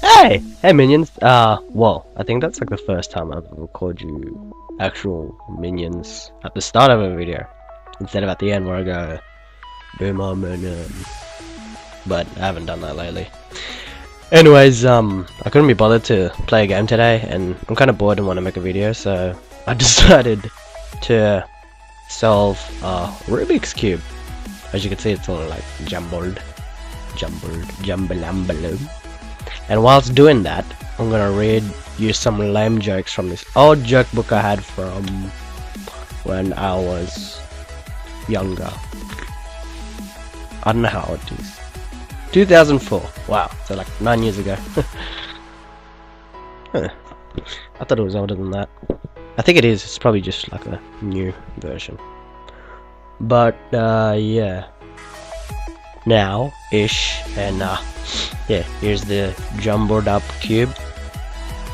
Hey minions. Well, I think that's like the first time I've ever called you actual minions at the start of a video instead of at the end where I go boomer minions. But I haven't done that lately. Anyways, I couldn't be bothered to play a game today, and I'm kind of bored and want to make a video, so I decided to solve Rubik's cube. As you can see, it's all like jumbled, jumbalumbaloo. And whilst doing that, I'm gonna read you some lame jokes from this old joke book I had from when I was younger. I don't know how old it is. 2004. Wow, so like 9 years ago. Huh. I thought it was older than that. I think it is. It's probably just like a new version. But yeah. Now ish, and yeah, here's the jumbled up cube.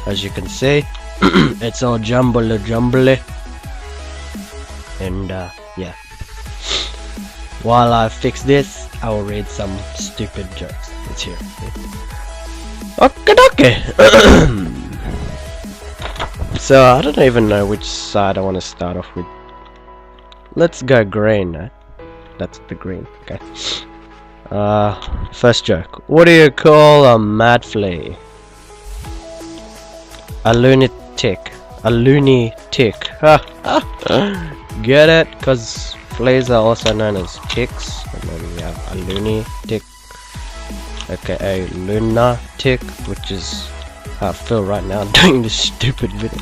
As you can see, it's all jumbly, and yeah. While I fix this, I will read some stupid jokes. It's here. Okay. So I don't even know which side I want to start off with. Let's go green. That's the green. Okay. First joke. What do you call a mad flea? A lunatic. A loony tick. Get it? Because fleas are also known as ticks. And then we have a loony tick. Okay, a lunatic, which is how I feel right now doing this stupid video.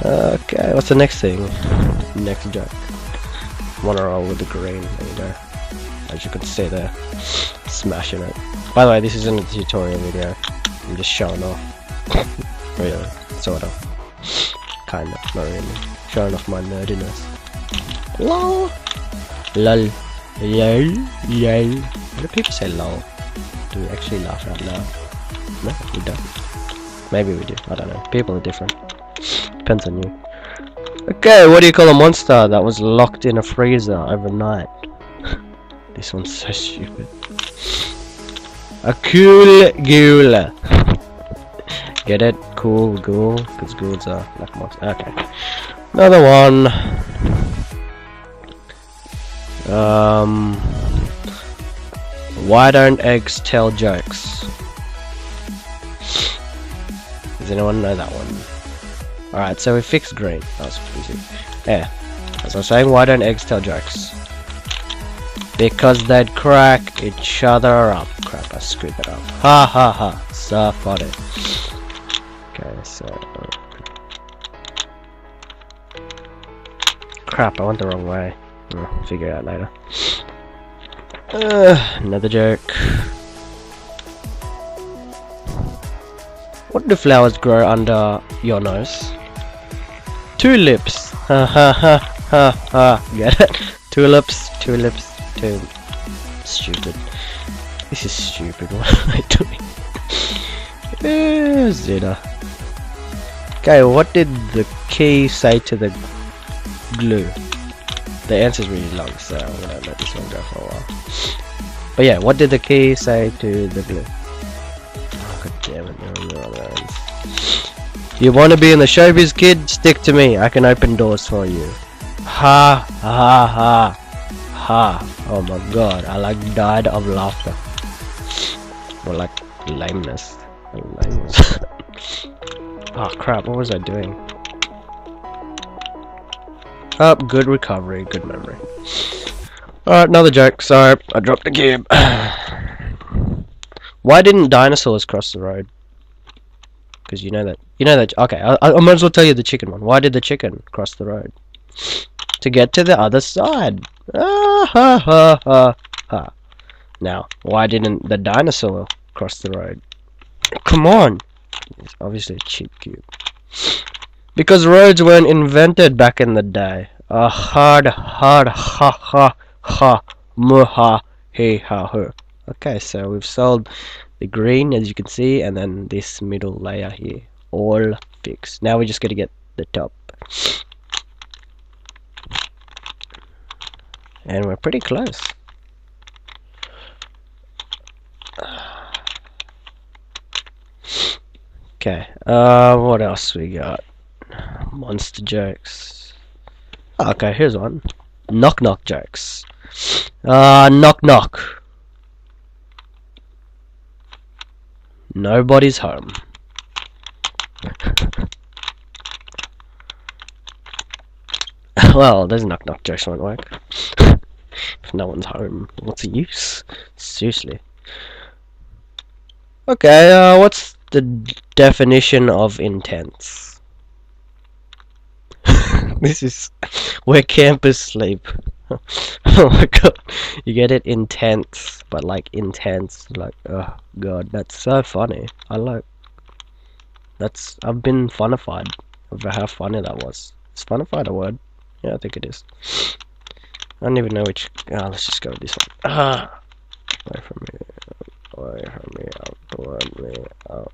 Okay, what's the next thing? Next joke. Wanna roll with the green. There you go. As you can see there, smashing it. By the way, this isn't a tutorial video. I'm just showing off. Really, sort of, kinda, not really. Showing off my nerdiness. Lol, lol, lol, lol. Why do people say lol? Do we actually laugh out loud? No, we don't. Maybe we do. I don't know. People are different. Depends on you. Okay, what do you call a monster that was locked in a freezer overnight? This one's so stupid. A cool ghoul. Get it? Cool ghoul? Because ghouls are like monsters. Okay. Another one. Why don't eggs tell jokes? Does anyone know that one? Alright, so we fixed green. That was easy. Yeah. As I was saying, why don't eggs tell jokes? Because they'd crack each other up. Crap, I screwed that up. Ha ha ha. So funny. Okay, so... crap, I went the wrong way. I'll figure it out later. Another joke. What do flowers grow under your nose? Tulips. Ha ha ha ha ha. Get it? Tulips. Stupid. This is stupid. What am I doing? Zeta. Okay, what did the key say to the glue? The answer's really long, so I'm gonna let this one go for a while. But yeah, what did the key say to the glue? Oh, god damn it, no, you're on the ends. You wanna be in the showbiz, kid? Stick to me, I can open doors for you. Ha ha ha. Ha! Oh my god, I like died of laughter. Or like lameness. Oh crap, what was I doing? Oh, good recovery, good memory. Alright, another joke. Sorry, I dropped the cube. Why didn't dinosaurs cross the road? Because you know that. Okay, I might as well tell you the chicken one. Why did the chicken cross the road? To get to the other side. Ah, ha ha ha ha. Now, why didn't the dinosaur cross the road? Come on! It's obviously a cheap cube. Because roads weren't invented back in the day. Hard ha ha muha he ha hu. Okay, so we've solved the green, as you can see, and then this middle layer here. All fixed. Now we just gotta get the top. And we're pretty close. Okay, what else we got? Monster jokes. Oh, okay, here's one. Knock knock jokes. Knock knock. Nobody's home. Well, those knock knock jokes won't work. If no one's home, what's the use? Seriously. Okay, what's the definition of intense? This is where campers sleep. Oh my god, you get it, intense, but like intense, like, oh god, that's so funny. I've been funnified over how funny that was. Is funnified a word? Yeah, I think it is. I don't even know which. Let's just go with this one. Away from me, away from me, out, toward me, out.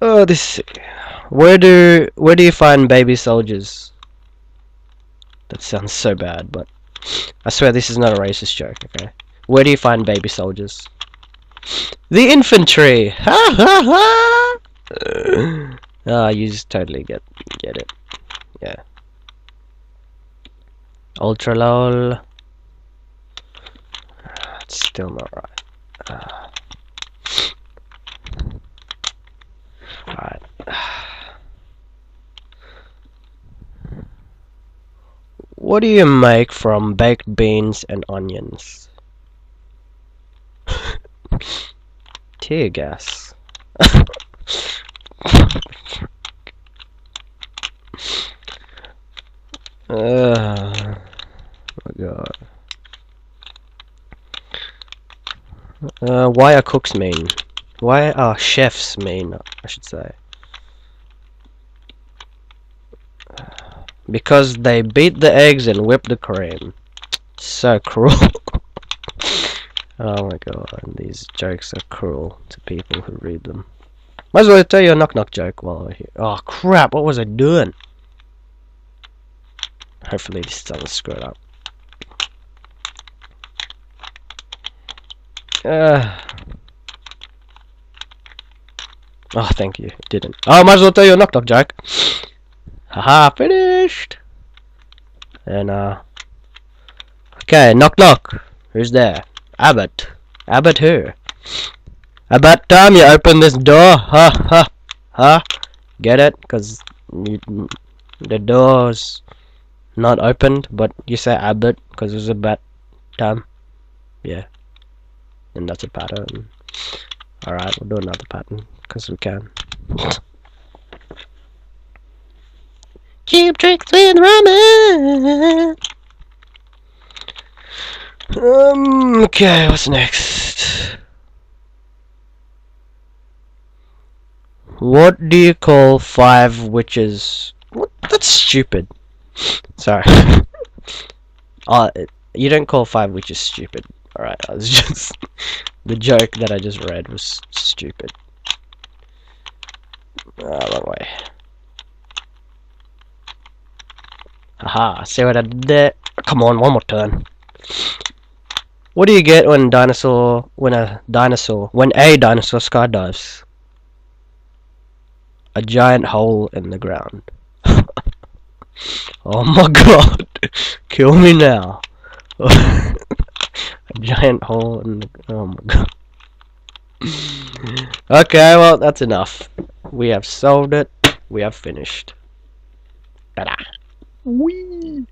Oh, this. Where do you find baby soldiers? That sounds so bad, but I swear this is not a racist joke. Okay, where do you find baby soldiers? The infantry. Ha ha ha. Ah, you just totally get it. Yeah. Ultra lol. It's still not right. Alright. What do you make from baked beans and onions? Tear gas. Oh my god. Why are cooks mean? Why are chefs mean, I should say? Because they beat the eggs and whip the cream. So cruel. Oh my god, these jokes are cruel to people who read them. Might as well tell you a knock knock joke while we're here. Oh crap, what was I doing? Hopefully this doesn't screw it up. Oh, thank you. It didn't. Oh, might as well tell you a knock knock joke. Haha, finished. And okay, knock knock. Who's there? Abbott. Abbott who? About time you open this door. Ha ha ha. Get it? Cause the door's not opened, but you say Abbott because it's about time. Yeah. And that's a pattern. Alright, we'll do another pattern because we can. Cheap tricks with ramen. Okay, what's next? What do you call 5 witches? What? That's stupid. Sorry. You don't call 5 witches stupid. Alright, I was just the joke that I just read was stupid. Wrong way. Haha, see what I did there? Come on, one more turn. What do you get when a dinosaur skydives? A giant hole in the ground. Oh my god. Kill me now. A giant hole in the... Oh my god. Okay, well, that's enough. We have solved it. We have finished. Ta-da. Whee!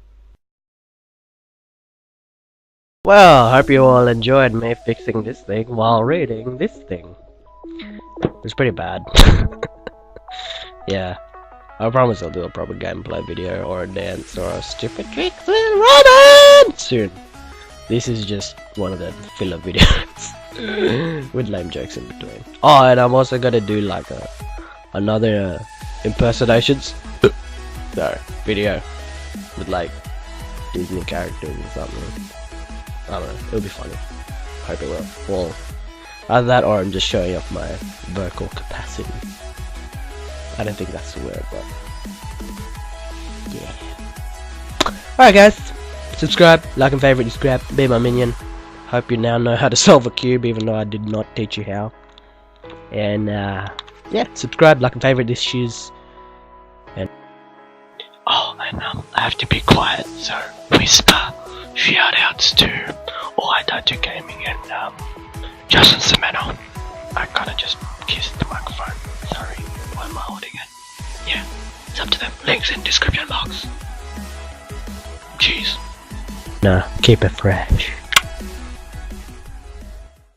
Well, I hope you all enjoyed me fixing this thing while reading this thing. It was pretty bad. Yeah. I promise I'll do a proper gameplay video or a dance or a stupid trick with ramen soon. This is just one of the filler videos with lame jokes in between. Oh, and I'm also gonna do like another impersonations video with like Disney characters or something. I don't know, it'll be funny. Hope it will. Well, either that or I'm just showing off my vocal capacity. I don't think that's the word, but yeah. Alright guys, subscribe, like and favorite, subscribe, be my minion. Hope you now know how to solve a cube even though I did not teach you how. And yeah, subscribe, like and favorite this shoes. And oh, and I have to be quiet, so whisper shout outs to All I Die to Gaming and Justin Semeno. I kinda just kissed the microphone. Sorry, why am I holding it? Yeah, it's up to them. Links in description box. Cheers. nah, keep it fresh.